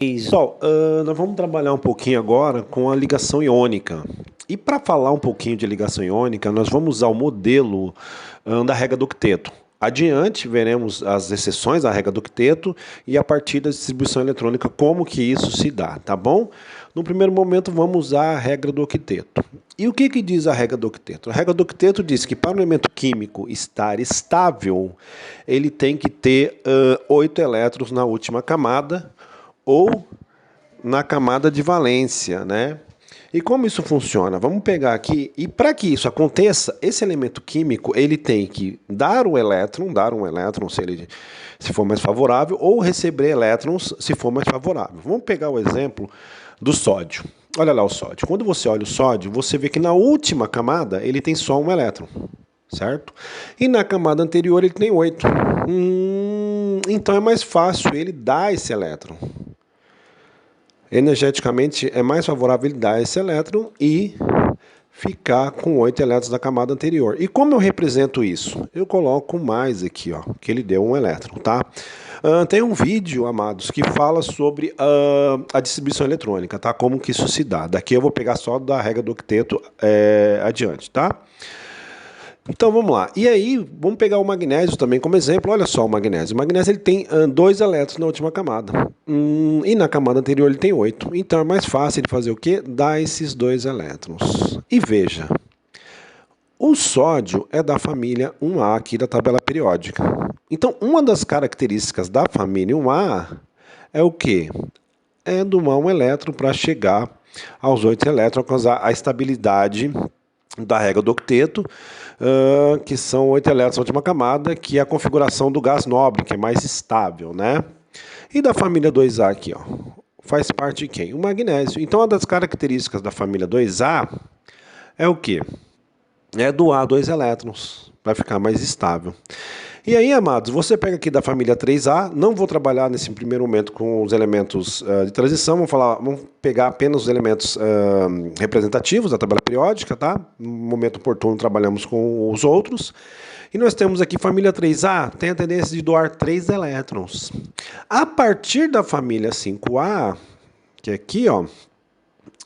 Pessoal, nós vamos trabalhar um pouquinho agora com a ligação iônica. E para falar um pouquinho de ligação iônica, nós vamos usar o modelo da regra do octeto. Adiante, veremos as exceções da regra do octeto e a partir da distribuição eletrônica, como que isso se dá, tá bom? No primeiro momento, vamos usar a regra do octeto. E o que diz a regra do octeto? A regra do octeto diz que para um elemento químico estar estável, ele tem que ter 8 elétrons na última camada, ou na camada de valência, né? E como isso funciona? Vamos pegar aqui, e para que isso aconteça, esse elemento químico, ele tem que dar um elétron se for mais favorável, ou receber elétrons se for mais favorável. Vamos pegar o exemplo do sódio. Olha lá o sódio. Quando você olha o sódio, você vê que na última camada ele tem só um elétron, certo? E na camada anterior ele tem 8. Então é mais fácil ele dar esse elétron. Energeticamente é mais favorável ele dar esse elétron e ficar com 8 elétrons da camada anterior. E como eu represento isso? Eu coloco mais aqui, ó, que ele deu um elétron, tá? Tem um vídeo, amados, que fala sobre a distribuição eletrônica, tá? Como que isso se dá. Daqui eu vou pegar só da regra do octeto adiante, tá? Então vamos lá. E aí, vamos pegar o magnésio também como exemplo. Olha só o magnésio. O magnésio ele tem 2 elétrons na última camada. E na camada anterior ele tem 8. Então é mais fácil de fazer o quê? Dar esses 2 elétrons. E veja, o sódio é da família 1A aqui da tabela periódica. Então, uma das características da família 1A é o quê? É domar um elétron para chegar aos 8 elétrons, causar a estabilidade da regra do octeto, que são 8 elétrons na última camada, que é a configuração do gás nobre, que é mais estável, né? E da família 2A aqui, ó, faz parte de quem? O magnésio. Então, uma das características da família 2A é o quê? É doar 2 elétrons, para ficar mais estável. E aí, amados, você pega aqui da família 3A, não vou trabalhar nesse primeiro momento com os elementos de transição, vamos pegar apenas os elementos representativos da tabela periódica, tá? No momento oportuno trabalhamos com os outros. E nós temos aqui família 3A, tem a tendência de doar 3 elétrons. A partir da família 5A, que é aqui, ó,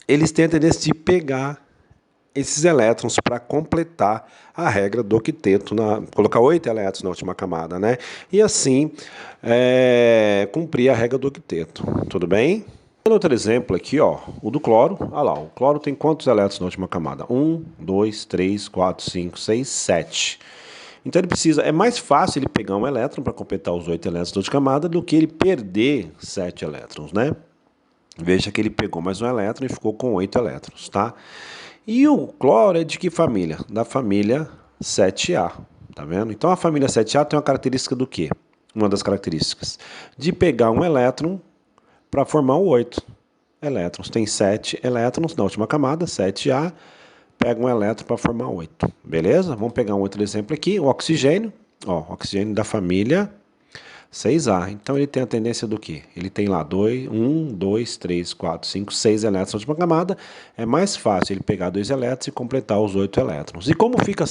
eles têm a tendência de pegar esses elétrons para completar a regra do octeto, colocar 8 elétrons na última camada, né? E assim cumprir a regra do octeto. Tudo bem? Outro exemplo aqui, ó, o do cloro. Olha lá, o cloro tem quantos elétrons na última camada? 1, 2, 3, 4, 5, 6, 7. Então ele precisa, é mais fácil ele pegar um elétron para completar os 8 elétrons da última camada do que ele perder 7 elétrons, né? Veja que ele pegou mais um elétron e ficou com 8 elétrons, tá? E o cloro é de que família? Da família 7A, tá vendo? Então a família 7A tem uma característica do quê? Uma das características de pegar um elétron para formar o 8 elétrons. Tem 7 elétrons na última camada, 7A, pega um elétron para formar 8. Beleza? Vamos pegar um outro exemplo aqui, o oxigênio. Ó, oxigênio da família 6A. Então ele tem a tendência do quê? Ele tem lá 1, 2, 3, 4, 5, 6 elétrons na última camada. É mais fácil ele pegar 2 elétrons e completar os 8 elétrons. E como fica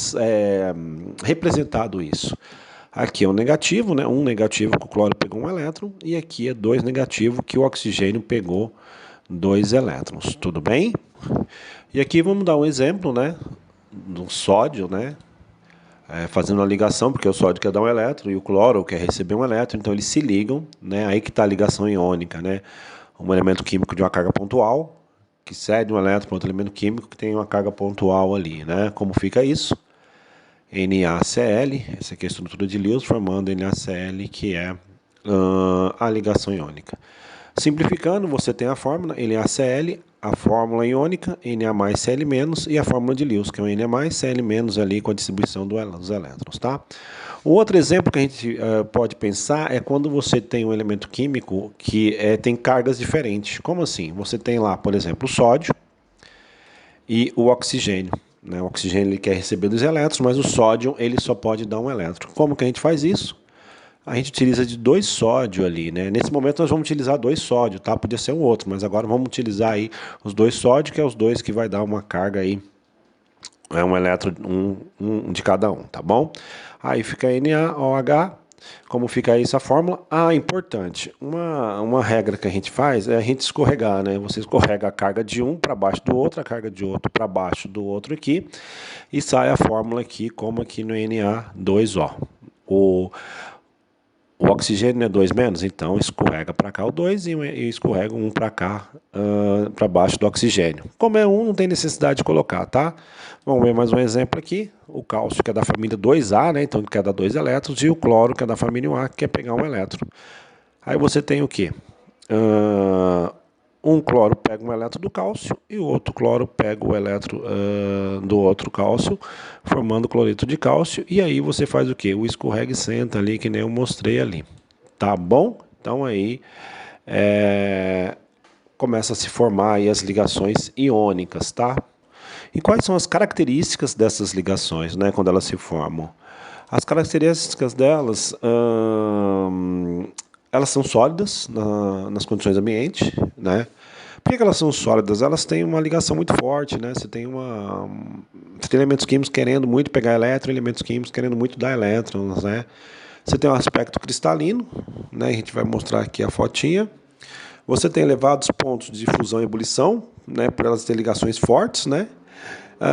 representado isso? Aqui é um negativo, né? Um negativo que o cloro pegou um elétron. E aqui é 2 negativo que o oxigênio pegou 2 elétrons. Tudo bem? E aqui vamos dar um exemplo, né? Do sódio, né? Fazendo a ligação, porque o sódio quer dar um elétron e o cloro quer receber um elétron, então eles se ligam, né? Aí que está a ligação iônica, né? Um elemento químico de uma carga pontual, que cede um elétron para outro elemento químico que tem uma carga pontual ali, né? Como fica isso? NaCl, essa aqui é a estrutura de Lewis, formando NaCl, que é a ligação iônica. Simplificando, você tem a fórmula NaCl, a fórmula iônica, Na mais Cl menos, e a fórmula de Lewis, que é o Na mais Cl menos ali com a distribuição dos elétrons, tá? Um outro exemplo que a gente pode pensar é quando você tem um elemento químico que tem cargas diferentes. Como assim? Você tem lá, por exemplo, o sódio e o oxigênio. Né? O oxigênio ele quer receber 2 elétrons, mas o sódio ele só pode dar um elétron. Como que a gente faz isso? A gente utiliza de 2 sódio ali, né? Nesse momento nós vamos utilizar 2 sódio, tá? Podia ser um outro, mas agora vamos utilizar aí os 2 sódio, que é os 2 que vai dar uma carga aí, um elétron, um de cada um, tá bom? Aí fica NaOH, Como fica isso a fórmula? Ah, importante. Uma regra que a gente faz é a gente escorregar, né? Você escorrega a carga de um para baixo do outro, a carga de outro para baixo do outro aqui, e sai a fórmula aqui, como aqui no Na2O. O oxigênio é 2 menos, então escorrega para cá o 2 e escorrega um para cá, para baixo do oxigênio. Como é 1, não tem necessidade de colocar, tá? Vamos ver mais um exemplo aqui. O cálcio, que é da família 2A, né? Então quer dar 2 elétrons, e o cloro, que é da família 1A, que quer pegar um elétron. Aí você tem o quê? Um cloro pega um elétron do cálcio e o outro cloro pega o elétron do outro cálcio, formando cloreto de cálcio. E aí você faz o quê? O escorrega e senta ali, que nem eu mostrei ali. Tá bom? Então aí começa a se formar aí as ligações iônicas, tá? E quais são as características dessas ligações, né, quando elas se formam? As características delas, elas são sólidas nas condições ambiente, né? Por que elas são sólidas? Elas têm uma ligação muito forte, né? Você tem elementos químicos querendo muito pegar elétron, elementos químicos querendo muito dar elétrons, né? Você tem um aspecto cristalino, né? A gente vai mostrar aqui a fotinha. Você tem elevados pontos de fusão e ebulição, né? Por elas terem ligações fortes, né?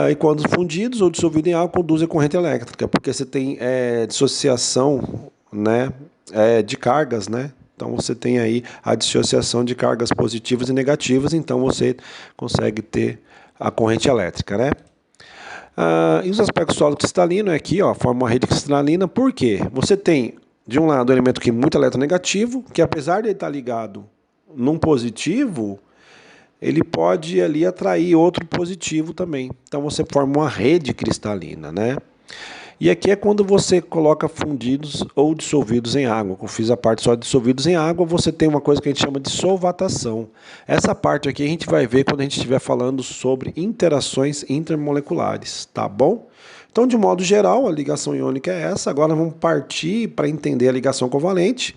E quando fundidos ou dissolvidos em água, conduzem corrente elétrica, porque você tem dissociação, né, de cargas, né? Então você tem aí a dissociação de cargas positivas e negativas, então você consegue ter a corrente elétrica, né? E os aspectos sólido cristalino é aqui, ó, forma uma rede cristalina, por quê? Você tem, de um lado, um elemento que é muito eletronegativo, que apesar de ele estar ligado num positivo, ele pode ali atrair outro positivo também. Então você forma uma rede cristalina, né? E aqui é quando você coloca fundidos ou dissolvidos em água. Como fiz a parte só de dissolvidos em água, você tem uma coisa que a gente chama de solvatação. Essa parte aqui a gente vai ver quando a gente estiver falando sobre interações intermoleculares, tá bom? Então, de modo geral, a ligação iônica é essa. Agora vamos partir para entender a ligação covalente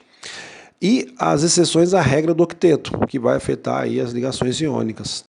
e as exceções à regra do octeto, que vai afetar aí as ligações iônicas.